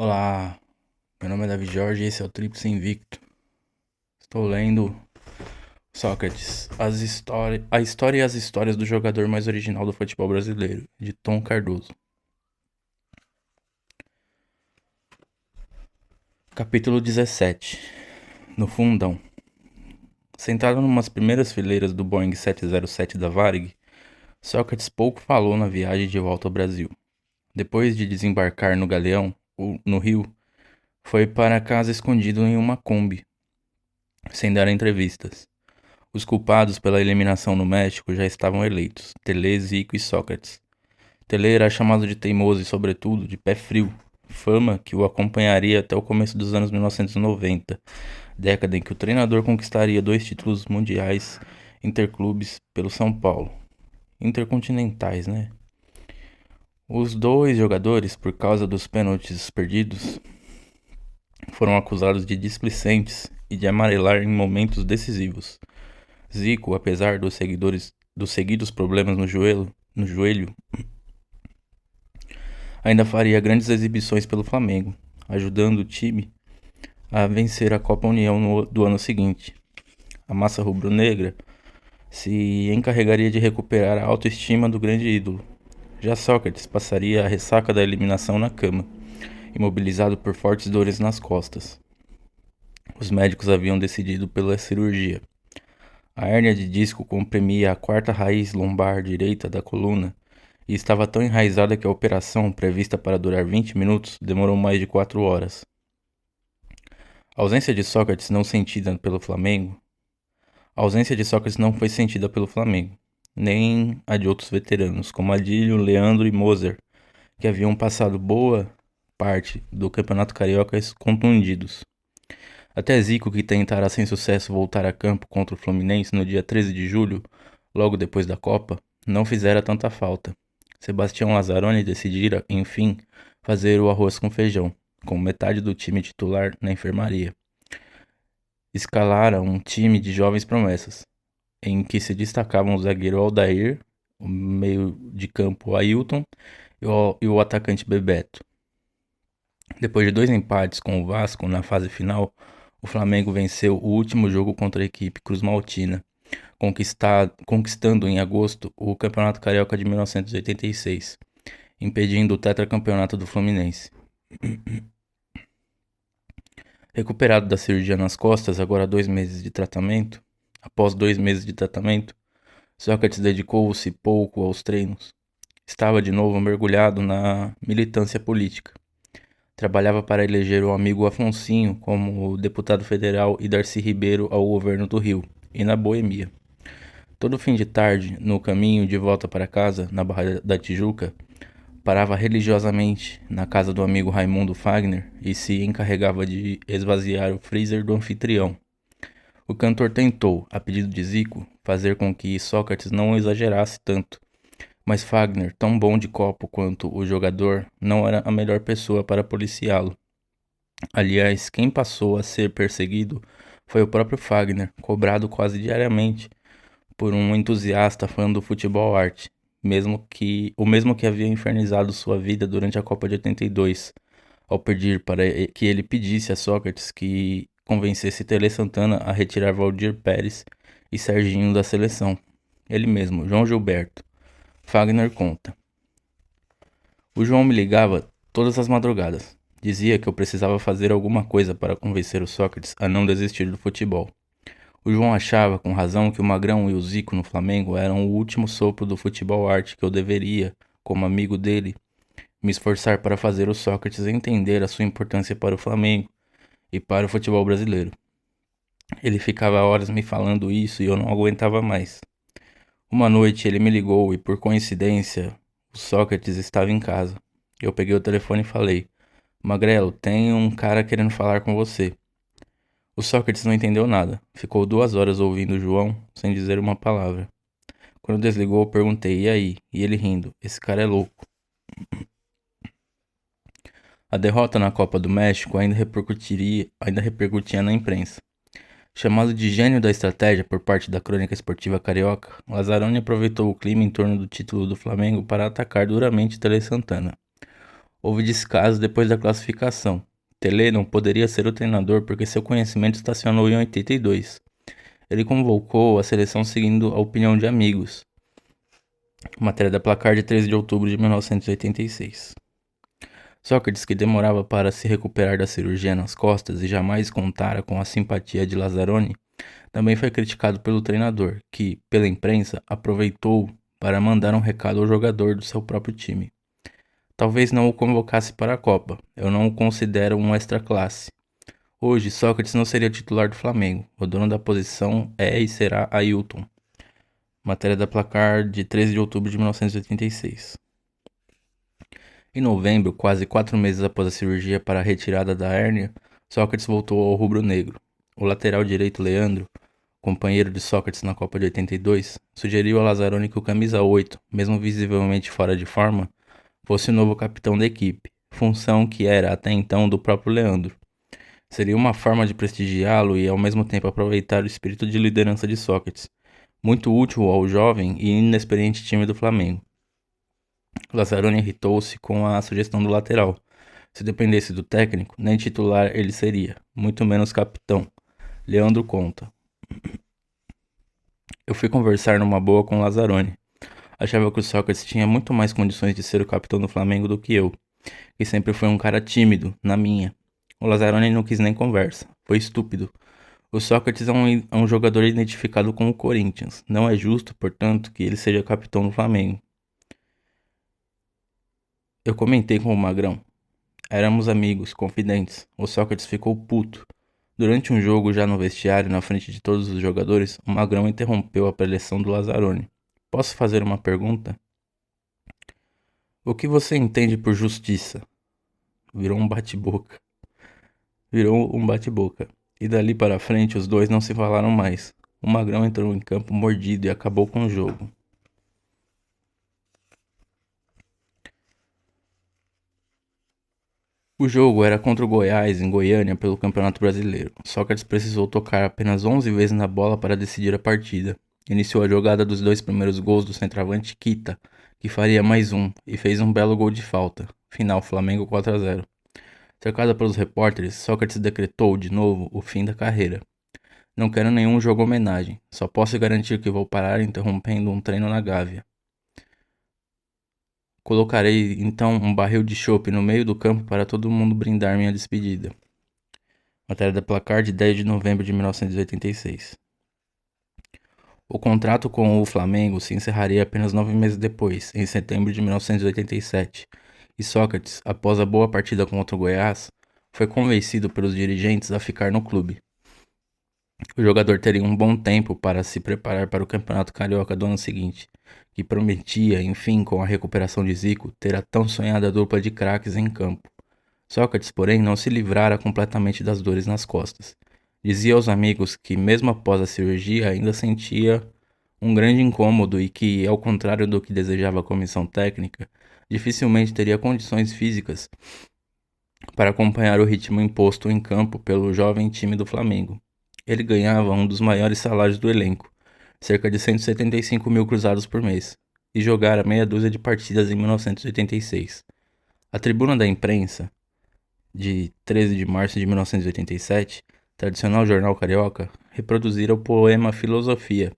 Olá, meu nome é Davi Jorge e esse é o Tríplice Invicto. Estou lendo Sócrates, a história e as histórias do jogador mais original do futebol brasileiro, de Tom Cardoso. Capítulo 17. No fundão. Sentado numas primeiras fileiras do Boeing 707 da Varig, Sócrates pouco falou na viagem de volta ao Brasil. Depois de desembarcar no Galeão, no Rio, foi para casa escondido em uma Kombi, sem dar entrevistas. Os culpados pela eliminação no México já estavam eleitos: Telê, Zico e Sócrates. Telê era chamado de teimoso e, sobretudo, de pé frio, fama que o acompanharia até o começo dos anos 1990, década em que o treinador conquistaria 2 títulos mundiais interclubes pelo São Paulo. Intercontinentais, né? Os dois jogadores, por causa dos pênaltis perdidos, foram acusados de displicentes e de amarelar em momentos decisivos. Zico, apesar dos seguidos problemas no joelho, ainda faria grandes exibições pelo Flamengo, ajudando o time a vencer a Copa União do ano seguinte. A massa rubro-negra se encarregaria de recuperar a autoestima do grande ídolo. Já Sócrates passaria a ressaca da eliminação na cama, imobilizado por fortes dores nas costas. Os médicos haviam decidido pela cirurgia. A hérnia de disco comprimia a quarta raiz lombar direita da coluna e estava tão enraizada que a operação, prevista para durar 20 minutos, demorou mais de 4 horas. A ausência de Sócrates não sentida pelo Flamengo. A ausência de Sócrates não foi sentida pelo Flamengo, nem a de outros veteranos, como Adílio, Leandro e Moser, que haviam passado boa parte do Campeonato Carioca contundidos. Até Zico, que tentara sem sucesso voltar a campo contra o Fluminense no dia 13 de julho, logo depois da Copa, não fizera tanta falta. Sebastião Lazzaroni decidira, enfim, fazer o arroz com feijão, com metade do time titular na enfermaria. Escalara um time de jovens promessas, em que se destacavam o zagueiro Aldair, o meio de campo Ailton e o atacante Bebeto. Depois de 2 empates com o Vasco na fase final, o Flamengo venceu o último jogo contra a equipe Cruz Maltina, conquistando em agosto o Campeonato Carioca de 1986, impedindo o tetracampeonato do Fluminense. Recuperado da cirurgia nas costas, agora após 2 meses de tratamento, Sócrates dedicou-se pouco aos treinos. Estava de novo mergulhado na militância política. Trabalhava para eleger o amigo Afonsinho como deputado federal e Darcy Ribeiro ao governo do Rio, e na Boemia. Todo fim de tarde, no caminho de volta para casa, na Barra da Tijuca, parava religiosamente na casa do amigo Raimundo Fagner e se encarregava de esvaziar o freezer do anfitrião. O cantor tentou, a pedido de Zico, fazer com que Sócrates não exagerasse tanto, mas Fagner, tão bom de copo quanto o jogador, não era a melhor pessoa para policiá-lo. Aliás, quem passou a ser perseguido foi o próprio Fagner, cobrado quase diariamente por um entusiasta fã do futebol arte, o mesmo que havia infernizado sua vida durante a Copa de 82, ao pedir para que ele pedisse a Sócrates que convencesse Tele Santana a retirar Valdir Pérez e Serginho da seleção. Ele mesmo, João Gilberto. Fagner conta: o João me ligava todas as madrugadas. Dizia que eu precisava fazer alguma coisa para convencer o Sócrates a não desistir do futebol. O João achava, com razão, que o Magrão e o Zico no Flamengo eram o último sopro do futebol arte que eu deveria, como amigo dele, me esforçar para fazer o Sócrates entender a sua importância para o Flamengo e para o futebol brasileiro. Ele ficava horas me falando isso e eu não aguentava mais. Uma noite ele me ligou e, por coincidência, o Sócrates estava em casa. Eu peguei o telefone e falei: Magrelo, tem um cara querendo falar com você. O Sócrates não entendeu nada. Ficou 2 horas ouvindo o João, sem dizer uma palavra. Quando desligou, eu perguntei: e aí? E ele rindo: esse cara é louco. A derrota na Copa do México ainda repercutia na imprensa. Chamado de gênio da estratégia por parte da crônica esportiva carioca, Lazzaroni aproveitou o clima em torno do título do Flamengo para atacar duramente Tele Santana. Houve descaso depois da classificação. Tele não poderia ser o treinador porque seu conhecimento estacionou em 82. Ele convocou a seleção seguindo a opinião de amigos. Matéria da Placar de 13 de outubro de 1986. Sócrates, que demorava para se recuperar da cirurgia nas costas e jamais contara com a simpatia de Lazzaroni, também foi criticado pelo treinador, que, pela imprensa, aproveitou para mandar um recado ao jogador do seu próprio time. Talvez não o convocasse para a Copa. Eu não o considero um extra-classe. Hoje, Sócrates não seria titular do Flamengo. O dono da posição é e será Ailton. Matéria da Placar de 13 de outubro de 1986. Em novembro, quase 4 meses após a cirurgia para a retirada da hérnia, Sócrates voltou ao rubro-negro. O lateral direito Leandro, companheiro de Sócrates na Copa de 82, sugeriu a Lazzaroni que o camisa 8, mesmo visivelmente fora de forma, fosse o novo capitão da equipe, função que era até então do próprio Leandro. Seria uma forma de prestigiá-lo e ao mesmo tempo aproveitar o espírito de liderança de Sócrates, muito útil ao jovem e inexperiente time do Flamengo. Lazzaroni irritou-se com a sugestão do lateral. Se dependesse do técnico, nem titular ele seria, muito menos capitão. Leandro conta. Eu fui conversar numa boa com Lazzaroni. Achava que o Sócrates tinha muito mais condições de ser o capitão do Flamengo do que eu, que sempre foi um cara tímido, na minha. O Lazzaroni não quis nem conversa. Foi estúpido. O Sócrates é um jogador identificado com o Corinthians. Não é justo, portanto, que ele seja capitão do Flamengo. Eu comentei com o Magrão. Éramos amigos, confidentes. O Sócrates ficou puto. Durante um jogo, já no vestiário, na frente de todos os jogadores, o Magrão interrompeu a preleção do Lazzaroni. Posso fazer uma pergunta? O que você entende por justiça? Virou um bate-boca. E dali para frente os dois não se falaram mais. O Magrão entrou em campo mordido e acabou com o jogo. O jogo era contra o Goiás, em Goiânia, pelo Campeonato Brasileiro. Sócrates precisou tocar apenas 11 vezes na bola para decidir a partida. Iniciou a jogada dos 2 primeiros gols do centroavante Kita, que faria mais um, e fez um belo gol de falta. Final Flamengo 4-0. Cercado pelos repórteres, Sócrates decretou, de novo, o fim da carreira. Não quero nenhum jogo homenagem. Só posso garantir que vou parar interrompendo um treino na Gávea. Colocarei então um barril de chope no meio do campo para todo mundo brindar minha despedida. Matéria da Placar de 10 de novembro de 1986. O contrato com o Flamengo se encerraria apenas 9 meses depois, em setembro de 1987, e Sócrates, após a boa partida contra o Goiás, foi convencido pelos dirigentes a ficar no clube. O jogador teria um bom tempo para se preparar para o Campeonato Carioca do ano seguinte, que prometia, enfim, com a recuperação de Zico, ter a tão sonhada dupla de craques em campo. Sócrates, porém, não se livrara completamente das dores nas costas. Dizia aos amigos que, mesmo após a cirurgia, ainda sentia um grande incômodo e que, ao contrário do que desejava a comissão técnica, dificilmente teria condições físicas para acompanhar o ritmo imposto em campo pelo jovem time do Flamengo. Ele ganhava um dos maiores salários do elenco, cerca de 175 mil cruzados por mês, e jogara meia dúzia de partidas em 1986. A tribuna da imprensa, de 13 de março de 1987, tradicional jornal carioca, reproduzira o poema Filosofia,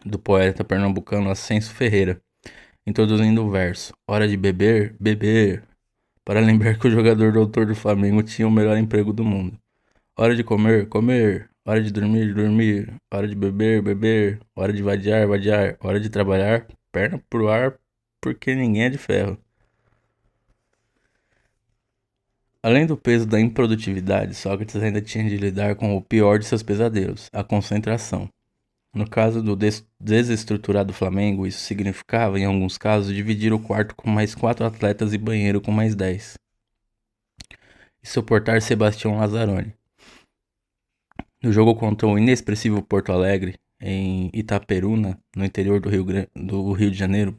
do poeta pernambucano Ascenso Ferreira, introduzindo o verso Hora de beber, beber, para lembrar que o jogador doutor do Flamengo tinha o melhor emprego do mundo. Hora de comer, comer. Hora de dormir, dormir. Hora de beber, beber. Hora de vadiar, vadiar. Hora de trabalhar, perna pro ar, porque ninguém é de ferro. Além do peso da improdutividade, Sócrates ainda tinha de lidar com o pior de seus pesadelos, a concentração. No caso do desestruturado Flamengo, isso significava, em alguns casos, dividir o quarto com mais 4 atletas e banheiro com mais 10. E suportar Sebastião Lazzaroni. No jogo contra o inexpressivo Porto Alegre, em Itaperuna, no interior do Rio de Janeiro,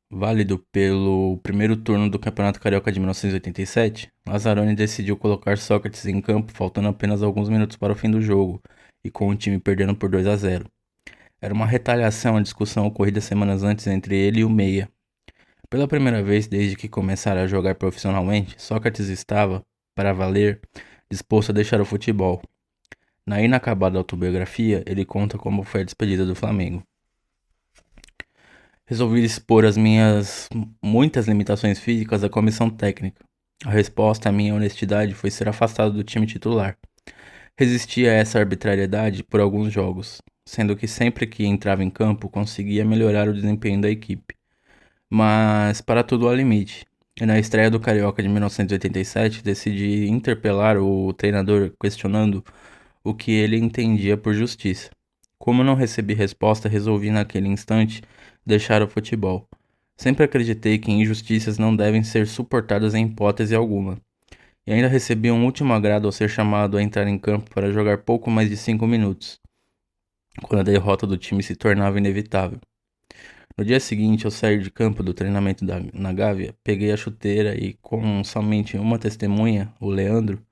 válido pelo primeiro turno do Campeonato Carioca de 1987, Lazzaroni decidiu colocar Sócrates em campo faltando apenas alguns minutos para o fim do jogo e com o time perdendo por 2-0. Era uma retaliação à discussão ocorrida semanas antes entre ele e o Meia. Pela primeira vez desde que começara a jogar profissionalmente, Sócrates estava, para valer, disposto a deixar o futebol. Na inacabada autobiografia, ele conta como foi a despedida do Flamengo. Resolvi expor as minhas muitas limitações físicas à comissão técnica. A resposta à minha honestidade foi ser afastado do time titular. Resisti a essa arbitrariedade por alguns jogos, sendo que sempre que entrava em campo conseguia melhorar o desempenho da equipe. Mas para tudo há limite. E na estreia do Carioca de 1987, decidi interpelar o treinador questionando o que ele entendia por justiça. Como não recebi resposta, resolvi naquele instante deixar o futebol. Sempre acreditei que injustiças não devem ser suportadas em hipótese alguma. E ainda recebi um último agrado ao ser chamado a entrar em campo para jogar pouco mais de 5 minutos, quando a derrota do time se tornava inevitável. No dia seguinte, ao sair de campo do treinamento na Gávea, peguei a chuteira e, com somente uma testemunha, o Leandro,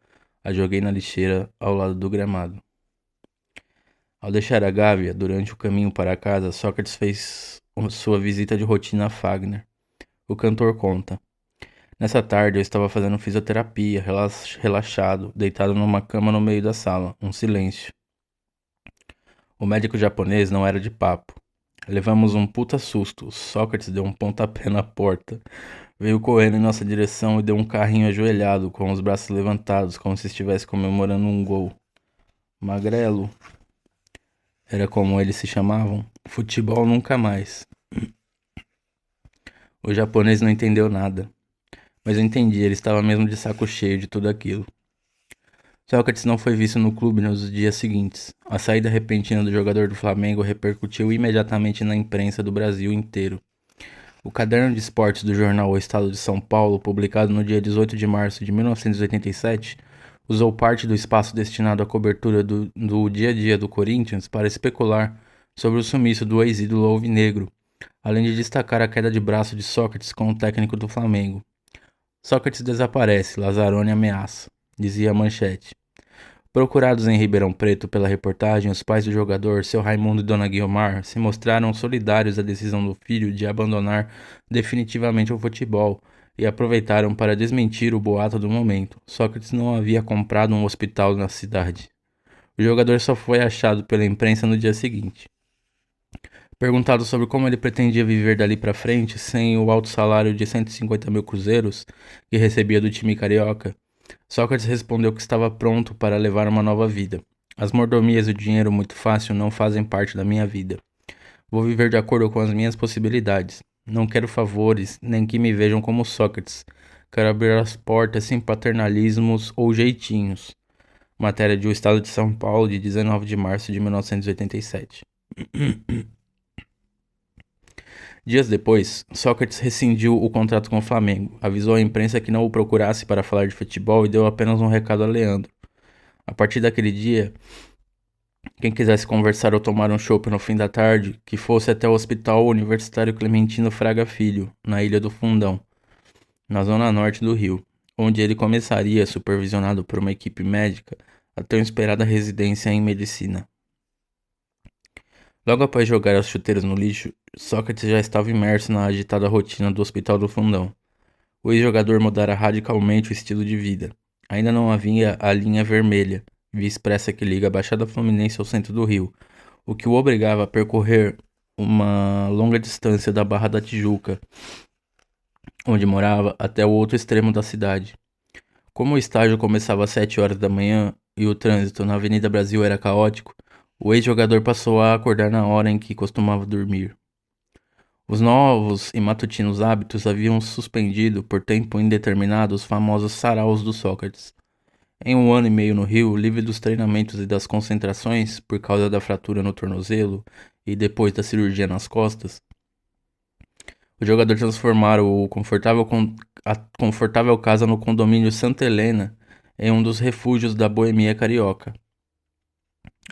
a joguei na lixeira ao lado do gramado. Ao deixar a Gávea, durante o caminho para casa, Sócrates fez sua visita de rotina a Fagner. O cantor conta. Nessa tarde eu estava fazendo fisioterapia, relaxado, deitado numa cama no meio da sala, um silêncio. O médico japonês não era de papo. Levamos um puta susto. Sócrates deu um pontapé na porta. Veio correndo em nossa direção e deu um carrinho ajoelhado, com os braços levantados, como se estivesse comemorando um gol. Magrelo. Era como eles se chamavam. Futebol nunca mais. O japonês não entendeu nada. Mas eu entendi, ele estava mesmo de saco cheio de tudo aquilo. Sócrates não foi visto no clube nos dias seguintes. A saída repentina do jogador do Flamengo repercutiu imediatamente na imprensa do Brasil inteiro. O caderno de esportes do jornal O Estado de São Paulo, publicado no dia 18 de março de 1987, usou parte do espaço destinado à cobertura do dia a dia do Corinthians para especular sobre o sumiço do ex-ídolo alvinegro, além de destacar a queda de braço de Sócrates como técnico do Flamengo. Sócrates desaparece, Lazzaroni ameaça, dizia a manchete. Procurados em Ribeirão Preto pela reportagem, os pais do jogador, seu Raimundo e Dona Guiomar, se mostraram solidários à decisão do filho de abandonar definitivamente o futebol e aproveitaram para desmentir o boato do momento. Sócrates não havia comprado um hospital na cidade. O jogador só foi achado pela imprensa no dia seguinte. Perguntado sobre como ele pretendia viver dali para frente sem o alto salário de 150 mil cruzeiros que recebia do time carioca, Sócrates respondeu que estava pronto para levar uma nova vida. As mordomias e o dinheiro muito fácil não fazem parte da minha vida. Vou viver de acordo com as minhas possibilidades. Não quero favores, nem que me vejam como Sócrates. Quero abrir as portas sem paternalismos ou jeitinhos. Matéria de O Estado de São Paulo, de 19 de março de 1987. Dias depois, Sócrates rescindiu o contrato com o Flamengo, avisou à imprensa que não o procurasse para falar de futebol e deu apenas um recado a Leandro. A partir daquele dia, quem quisesse conversar ou tomar um chopp no fim da tarde, que fosse até o Hospital Universitário Clementino Fraga Filho, na Ilha do Fundão, na zona norte do Rio, onde ele começaria, supervisionado por uma equipe médica, a tão esperada residência em medicina. Logo após jogar as chuteiras no lixo, Sócrates já estava imerso na agitada rotina do Hospital do Fundão. O ex-jogador mudara radicalmente o estilo de vida. Ainda não havia a linha vermelha, via expressa que liga a Baixada Fluminense ao centro do Rio, o que o obrigava a percorrer uma longa distância da Barra da Tijuca, onde morava, até o outro extremo da cidade. Como o estágio começava às 7 horas da manhã e o trânsito na Avenida Brasil era caótico, o ex-jogador passou a acordar na hora em que costumava dormir. Os novos e matutinos hábitos haviam suspendido por tempo indeterminado os famosos saraus do Sócrates. Em 1 ano e meio no Rio, livre dos treinamentos e das concentrações por causa da fratura no tornozelo e depois da cirurgia nas costas, o jogador transformara a confortável casa no condomínio Santa Helena em um dos refúgios da boemia carioca.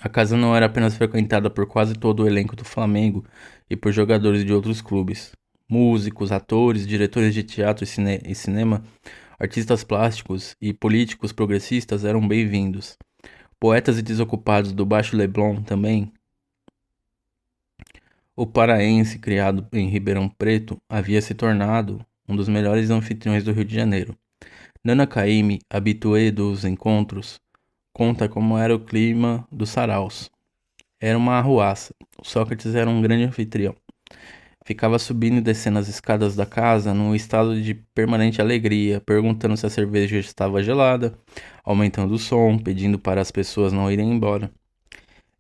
A casa não era apenas frequentada por quase todo o elenco do Flamengo e por jogadores de outros clubes. Músicos, atores, diretores de teatro e cinema, artistas plásticos e políticos progressistas eram bem-vindos. Poetas e desocupados do Baixo Leblon também. O paraense, criado em Ribeirão Preto, havia se tornado um dos melhores anfitriões do Rio de Janeiro. Nana Caymmi, habituê dos encontros, conta como era o clima dos saraus. Era uma arruaça. O Sócrates era um grande anfitrião. Ficava subindo e descendo as escadas da casa num estado de permanente alegria, perguntando se a cerveja estava gelada, aumentando o som, pedindo para as pessoas não irem embora.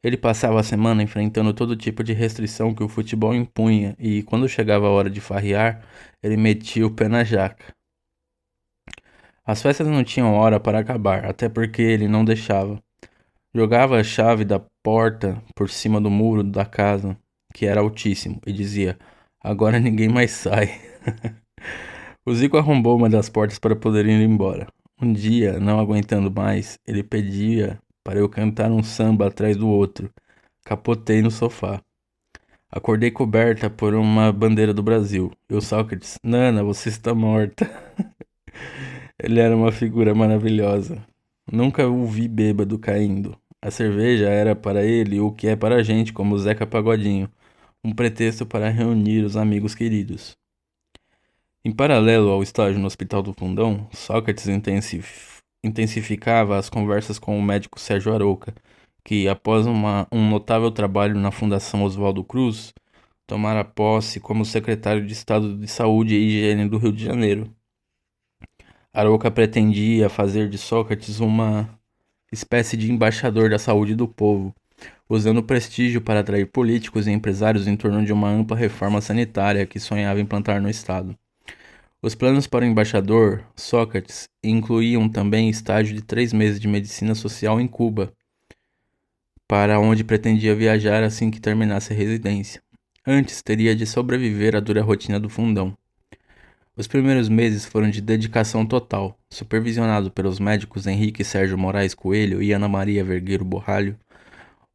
Ele passava a semana enfrentando todo tipo de restrição que o futebol impunha e, quando chegava a hora de farrear, ele metia o pé na jaca. As festas não tinham hora para acabar, até porque ele não deixava. Jogava a chave da porta por cima do muro da casa, que era altíssimo, e dizia: Agora ninguém mais sai. O Zico arrombou uma das portas para poder ir embora. Um dia, não aguentando mais, ele pedia para eu cantar um samba atrás do outro. Capotei no sofá. Acordei coberta por uma bandeira do Brasil. E o Sócrates: Nana, você está morta. Ele era uma figura maravilhosa. Nunca o vi bêbado caindo. A cerveja era para ele o que é para a gente, como o Zeca Pagodinho, um pretexto para reunir os amigos queridos. Em paralelo ao estágio no Hospital do Fundão, Sócrates intensificava as conversas com o médico Sérgio Arouca, que, após um notável trabalho na Fundação Oswaldo Cruz, tomara posse como secretário de Estado de Saúde e Higiene do Rio de Janeiro. Arouca pretendia fazer de Sócrates uma espécie de embaixador da saúde do povo, usando o prestígio para atrair políticos e empresários em torno de uma ampla reforma sanitária que sonhava implantar no Estado. Os planos para o embaixador, Sócrates, incluíam também estágio de 3 meses de medicina social em Cuba, para onde pretendia viajar assim que terminasse a residência. Antes, teria de sobreviver à dura rotina do fundão. Os primeiros meses foram de dedicação total, supervisionado pelos médicos Henrique Sérgio Moraes Coelho e Ana Maria Vergueiro Borralho.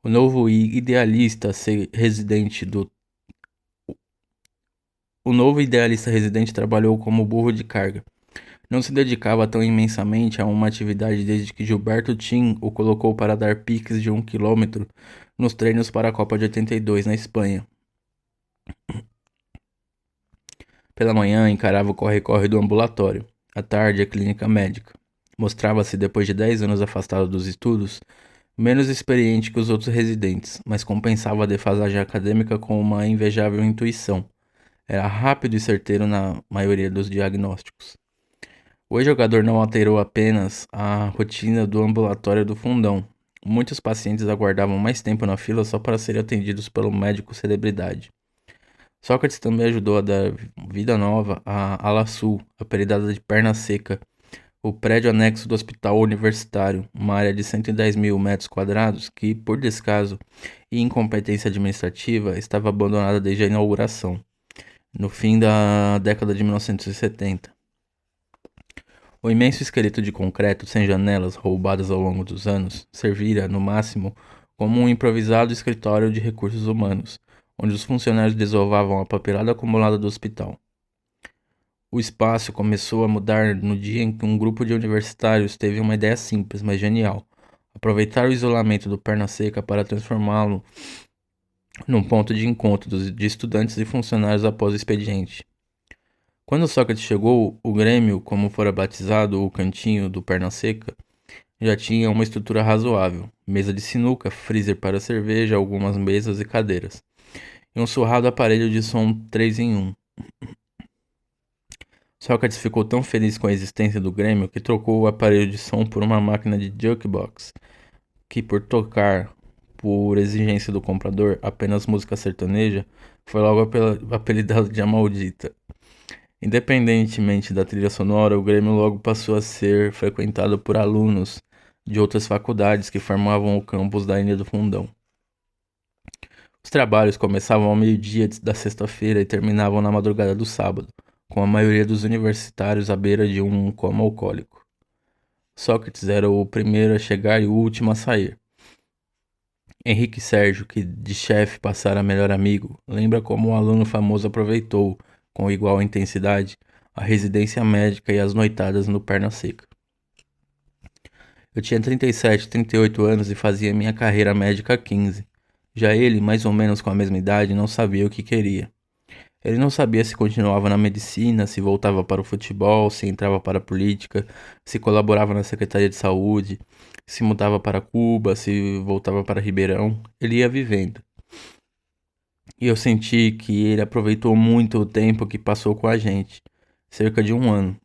O novo idealista residente trabalhou como burro de carga. Não se dedicava tão imensamente a uma atividade desde que Gilberto Tim o colocou para dar piques de 1 quilômetro nos treinos para a Copa de 82 na Espanha. Pela manhã encarava o corre-corre do ambulatório, à tarde a clínica médica. Mostrava-se, depois de 10 anos afastado dos estudos, menos experiente que os outros residentes, mas compensava a defasagem acadêmica com uma invejável intuição. Era rápido e certeiro na maioria dos diagnósticos. O ex-jogador não alterou apenas a rotina do ambulatório do Fundão. Muitos pacientes aguardavam mais tempo na fila só para serem atendidos pelo médico celebridade. Sócrates também ajudou a dar vida nova à Ala Sul, apelidada de Perna Seca, o prédio anexo do Hospital Universitário, uma área de 110 mil metros quadrados que, por descaso e incompetência administrativa, estava abandonada desde a inauguração, no fim da década de 1970. O imenso esqueleto de concreto sem janelas, roubadas ao longo dos anos, servira, no máximo, como um improvisado escritório de recursos humanos, onde os funcionários desovavam a papelada acumulada do hospital. O espaço começou a mudar no dia em que um grupo de universitários teve uma ideia simples, mas genial: aproveitar o isolamento do Perna Seca para transformá-lo num ponto de encontro de estudantes e funcionários após o expediente. Quando Sócrates chegou, o Grêmio, como fora batizado o Cantinho do Perna Seca, já tinha uma estrutura razoável: mesa de sinuca, freezer para cerveja, algumas mesas e cadeiras, e um surrado aparelho de som 3 em 1. Sócrates ficou tão feliz com a existência do Grêmio que trocou o aparelho de som por uma máquina de jukebox, que, por tocar, por exigência do comprador, apenas música sertaneja, foi logo apelidado de A Maldita. Independentemente da trilha sonora, o Grêmio logo passou a ser frequentado por alunos de outras faculdades que formavam o campus da Ilha do Fundão. Os trabalhos começavam ao meio-dia da sexta-feira e terminavam na madrugada do sábado, com a maioria dos universitários à beira de um coma alcoólico. Sócrates era o primeiro a chegar e o último a sair. Henrique Sérgio, que de chefe passara a melhor amigo, lembra como um aluno famoso aproveitou, com igual intensidade, a residência médica e as noitadas no Perna Seca. Eu tinha 37, 38 anos e fazia minha carreira médica há 15. Já ele, mais ou menos com a mesma idade, não sabia o que queria. Ele não sabia se continuava na medicina, se voltava para o futebol, se entrava para a política, se colaborava na Secretaria de Saúde, se mudava para Cuba, se voltava para Ribeirão. Ele ia vivendo. E eu senti que ele aproveitou muito o tempo que passou com a gente, cerca de um ano.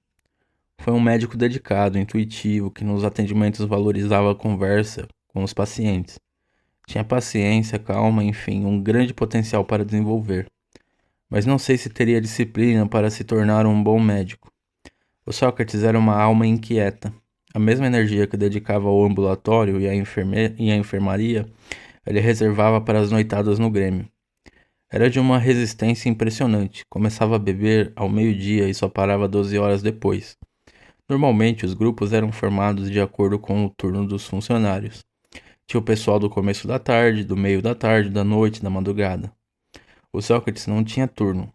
Foi um médico dedicado, intuitivo, que nos atendimentos valorizava a conversa com os pacientes. Tinha paciência, calma, enfim, um grande potencial para desenvolver. Mas não sei se teria disciplina para se tornar um bom médico. O Sócrates era uma alma inquieta. A mesma energia que dedicava ao ambulatório e à enfermaria, ele reservava para as noitadas no Grêmio. Era de uma resistência impressionante. Começava a beber ao meio-dia e só parava 12 horas depois. Normalmente, os grupos eram formados de acordo com o turno dos funcionários. Tinha o pessoal do começo da tarde, do meio da tarde, da noite, da madrugada. O Sócrates não tinha turno.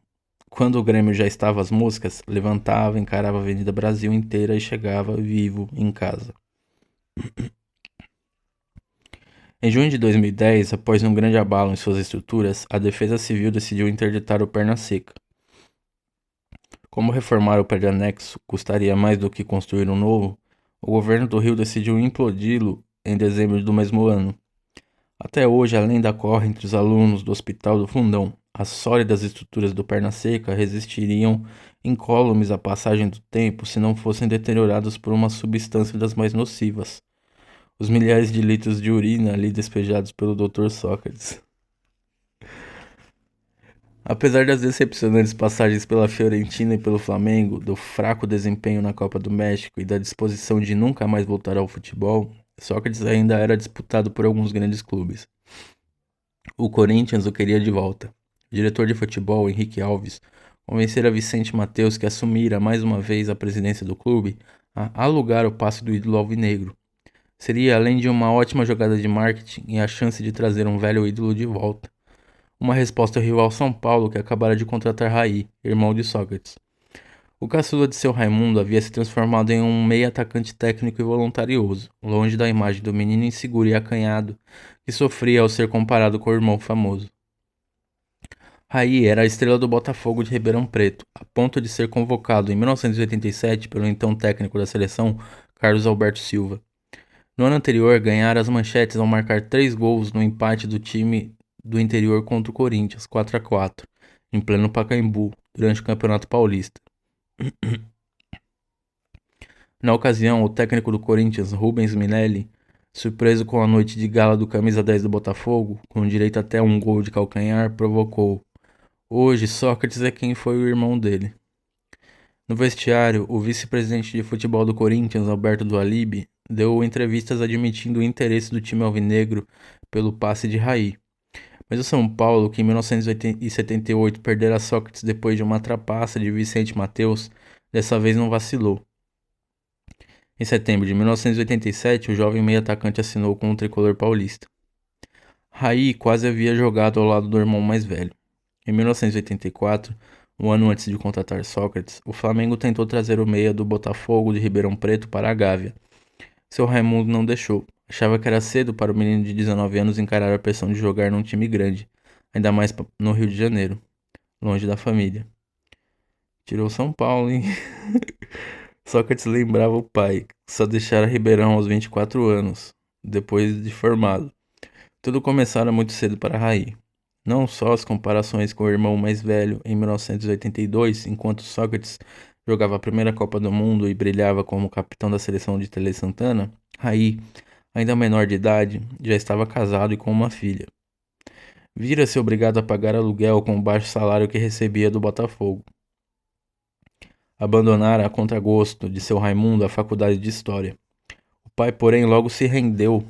Quando o Grêmio já estava às moscas, levantava, encarava a Avenida Brasil inteira e chegava vivo em casa. Em junho de 2010, após um grande abalo em suas estruturas, a Defesa Civil decidiu interditar o Perna Seca. Como reformar o prédio anexo custaria mais do que construir um novo, o governo do Rio decidiu implodi-lo em dezembro do mesmo ano. Até hoje, a lenda corre entre os alunos do Hospital do Fundão. As sólidas estruturas do Perna Seca resistiriam incólumes à passagem do tempo se não fossem deterioradas por uma substância das mais nocivas. Os milhares de litros de urina ali despejados pelo Dr. Sócrates. Apesar das decepcionantes passagens pela Fiorentina e pelo Flamengo, do fraco desempenho na Copa do México e da disposição de nunca mais voltar ao futebol, Sócrates ainda era disputado por alguns grandes clubes. O Corinthians o queria de volta. O diretor de futebol, Henrique Alves, convencera Vicente Mateus, que assumira mais uma vez a presidência do clube, a alugar o passe do ídolo alvinegro. Seria, além de uma ótima jogada de marketing, e a chance de trazer um velho ídolo de volta. Uma resposta ao rival São Paulo, que acabara de contratar Raí, irmão de Sócrates. O caçula de seu Raimundo havia se transformado em um meio atacante técnico e voluntarioso, longe da imagem do menino inseguro e acanhado que sofria ao ser comparado com o irmão famoso. Raí era a estrela do Botafogo de Ribeirão Preto, a ponto de ser convocado em 1987 pelo então técnico da seleção, Carlos Alberto Silva. No ano anterior, ganhara as manchetes ao marcar 3 gols no empate do time do interior contra o Corinthians, 4-4, em pleno Pacaembu, durante o Campeonato Paulista. Na ocasião, o técnico do Corinthians, Rubens Minelli, surpreso com a noite de gala do camisa 10 do Botafogo, com direito até um gol de calcanhar, provocou: "Hoje, Sócrates é quem foi o irmão dele." No vestiário, o vice-presidente de futebol do Corinthians, Alberto Dualib, deu entrevistas admitindo o interesse do time alvinegro pelo passe de Raí. Mas o São Paulo, que em 1978 perdera Sócrates depois de uma trapaça de Vicente Mateus, dessa vez não vacilou. Em setembro de 1987, o jovem meio-atacante assinou com o tricolor paulista. Raí quase havia jogado ao lado do irmão mais velho. Em 1984, um ano antes de contratar Sócrates, o Flamengo tentou trazer o meia do Botafogo de Ribeirão Preto para a Gávea. Seu Raimundo não deixou. Achava que era cedo para o menino de 19 anos encarar a pressão de jogar num time grande, ainda mais no Rio de Janeiro, longe da família. Tirou São Paulo, hein? Sócrates lembrava o pai, que só deixara Ribeirão aos 24 anos, depois de formado. Tudo começara muito cedo para Raí. Não só as comparações com o irmão mais velho em 1982, enquanto Sócrates jogava a primeira Copa do Mundo e brilhava como capitão da seleção de Tele Santana, Raí, ainda menor de idade, já estava casado e com uma filha. Vira-se obrigado a pagar aluguel com o baixo salário que recebia do Botafogo. Abandonara a contragosto de seu Raimundo a faculdade de História. O pai, porém, logo se rendeu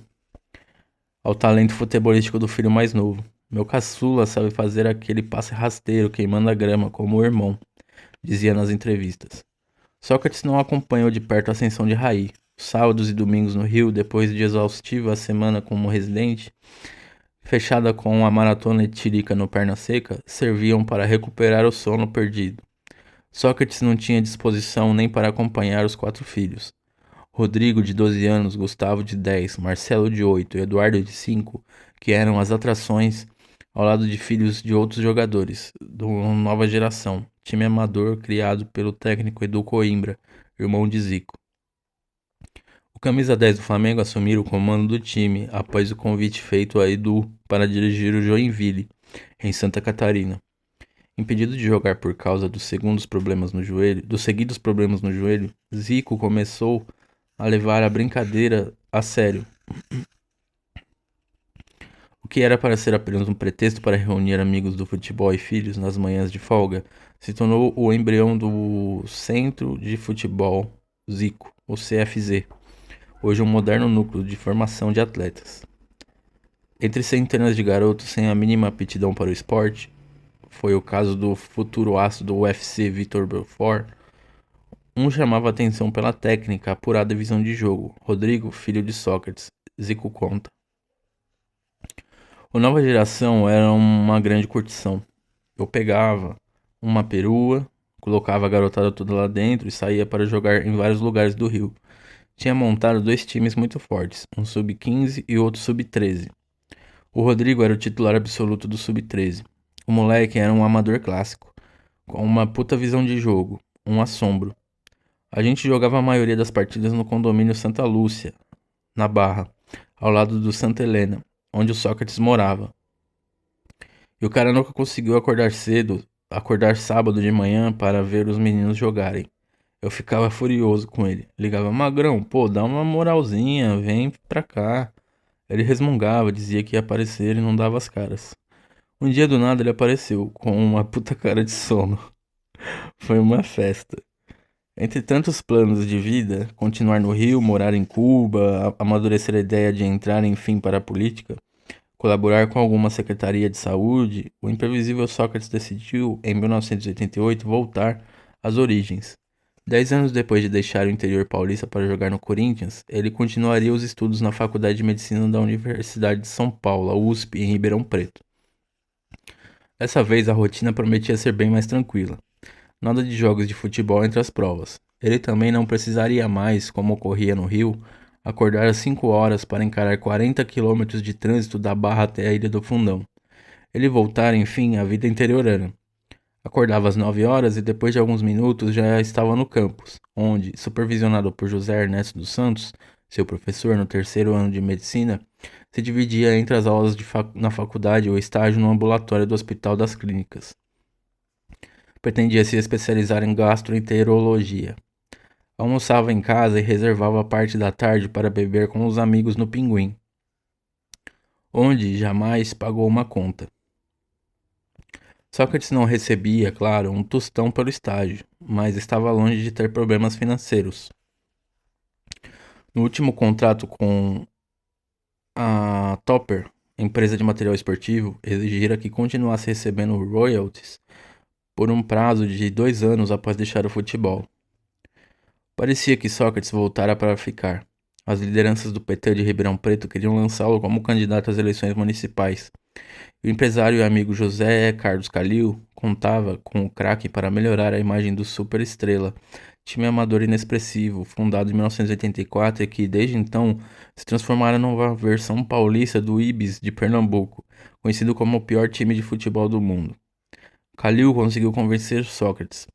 ao talento futebolístico do filho mais novo. Meu caçula sabe fazer aquele passe rasteiro queimando a grama como o irmão, dizia nas entrevistas. Sócrates não acompanhou de perto a ascensão de Raí. Sábados e domingos no Rio, depois de exaustiva semana como residente, fechada com a maratona etílica no Perna Seca, serviam para recuperar o sono perdido. Sócrates não tinha disposição nem para acompanhar os 4 filhos. Rodrigo, de 12 anos, Gustavo, de 10, Marcelo, de 8 e Eduardo, de 5, que eram as atrações ao lado de filhos de outros jogadores, do nova geração, time amador criado pelo técnico Edu Coimbra, irmão de Zico. O camisa 10 do Flamengo assumiu o comando do time após o convite feito a Edu para dirigir o Joinville, em Santa Catarina. Impedido de jogar por causa dos seguidos problemas no joelho, Zico começou a levar a brincadeira a sério. O que era para ser apenas um pretexto para reunir amigos do futebol e filhos nas manhãs de folga, se tornou o embrião do Centro de Futebol Zico, o CFZ, hoje um moderno núcleo de formação de atletas. Entre centenas de garotos sem a mínima aptidão para o esporte, foi o caso do futuro astro do UFC Vitor Belfort. Um chamava atenção pela técnica, apurada e visão de jogo. Rodrigo, filho de Sócrates, Zico conta. O Nova Geração era uma grande curtição. Eu pegava uma perua, colocava a garotada toda lá dentro e saía para jogar em vários lugares do Rio. Tinha montado dois times muito fortes, um sub-15 e outro sub-13. O Rodrigo era o titular absoluto do sub-13. O moleque era um amador clássico, com uma puta visão de jogo, um assombro. A gente jogava a maioria das partidas no condomínio Santa Lúcia, na Barra, ao lado do Santa Helena, onde o Sócrates morava. E o cara nunca conseguiu acordar sábado de manhã para ver os meninos jogarem. Eu ficava furioso com ele. Ligava, Magrão, pô, dá uma moralzinha, vem pra cá. Ele resmungava, dizia que ia aparecer e não dava as caras. Um dia do nada ele apareceu, com uma puta cara de sono. Foi uma festa. Entre tantos planos de vida, continuar no Rio, morar em Cuba, amadurecer a ideia de entrar enfim para a política, colaborar com alguma secretaria de saúde, o imprevisível Sócrates decidiu, em 1988, voltar às origens. 10 anos depois de deixar o interior paulista para jogar no Corinthians, ele continuaria os estudos na Faculdade de Medicina da Universidade de São Paulo, a USP, em Ribeirão Preto. Dessa vez a rotina prometia ser bem mais tranquila. Nada de jogos de futebol entre as provas. Ele também não precisaria mais, como ocorria no Rio, acordar às 5 horas para encarar 40 quilômetros de trânsito da Barra até a Ilha do Fundão. Ele voltara, enfim, à vida interiorana. Acordava às 9 horas e depois de alguns minutos já estava no campus, onde, supervisionado por José Ernesto dos Santos, seu professor no terceiro ano de medicina, se dividia entre as aulas na faculdade ou estágio no ambulatório do Hospital das Clínicas. Pretendia se especializar em gastroenterologia. Almoçava em casa e reservava parte da tarde para beber com os amigos no Pinguim, onde jamais pagou uma conta. Sócrates não recebia, claro, um tostão pelo estágio, mas estava longe de ter problemas financeiros. No último contrato com a Topper, empresa de material esportivo, exigira que continuasse recebendo royalties por um prazo de 2 anos após deixar o futebol. Parecia que Sócrates voltara para ficar. As lideranças do PT de Ribeirão Preto queriam lançá-lo como candidato às eleições municipais. O empresário e amigo José Carlos Calil contava com o craque para melhorar a imagem do Super Estrela, time amador inexpressivo, fundado em 1984 e que, desde então, se transformara numa versão paulista do Ibis de Pernambuco, conhecido como o pior time de futebol do mundo. Calil conseguiu convencer Sócrates.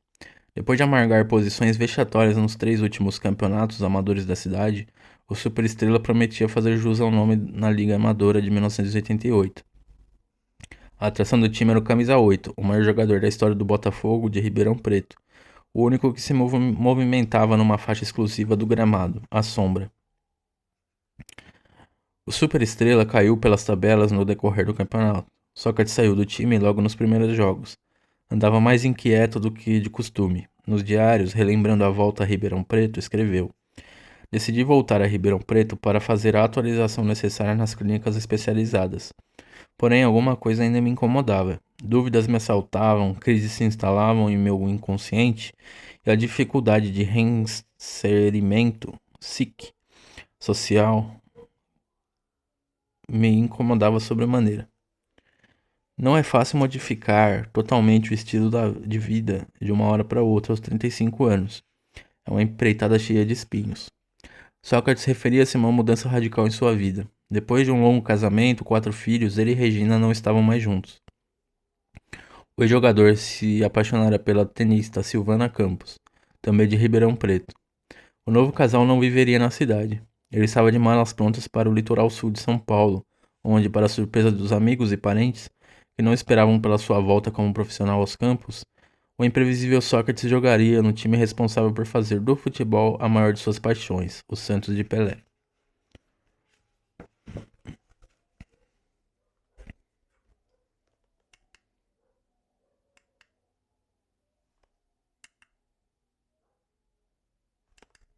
Depois de amargar posições vexatórias nos 3 últimos campeonatos amadores da cidade, o Super Estrela prometia fazer jus ao nome na Liga Amadora de 1988. A atração do time era o Camisa 8, o maior jogador da história do Botafogo de Ribeirão Preto, o único que se movimentava numa faixa exclusiva do gramado, a sombra. O Super Estrela caiu pelas tabelas no decorrer do campeonato. Sócrates saiu do time logo nos primeiros jogos. Andava mais inquieto do que de costume. Nos diários, relembrando a volta a Ribeirão Preto, escreveu: Decidi voltar a Ribeirão Preto para fazer a atualização necessária nas clínicas especializadas. Porém, alguma coisa ainda me incomodava. Dúvidas me assaltavam, crises se instalavam em meu inconsciente e a dificuldade de reinserimento social me incomodava sobremaneira. Não é fácil modificar totalmente o estilo de vida de uma hora para outra aos 35 anos. É uma empreitada cheia de espinhos. Sócrates referia-se a uma mudança radical em sua vida. Depois de um longo casamento, 4 filhos, ele e Regina não estavam mais juntos. O ex-jogador se apaixonara pela tenista Silvana Campos, também de Ribeirão Preto. O novo casal não viveria na cidade. Ele estava de malas prontas para o litoral sul de São Paulo, onde, para surpresa dos amigos e parentes, que não esperavam pela sua volta como profissional aos campos, o imprevisível Sócrates jogaria no time responsável por fazer do futebol a maior de suas paixões, o Santos de Pelé.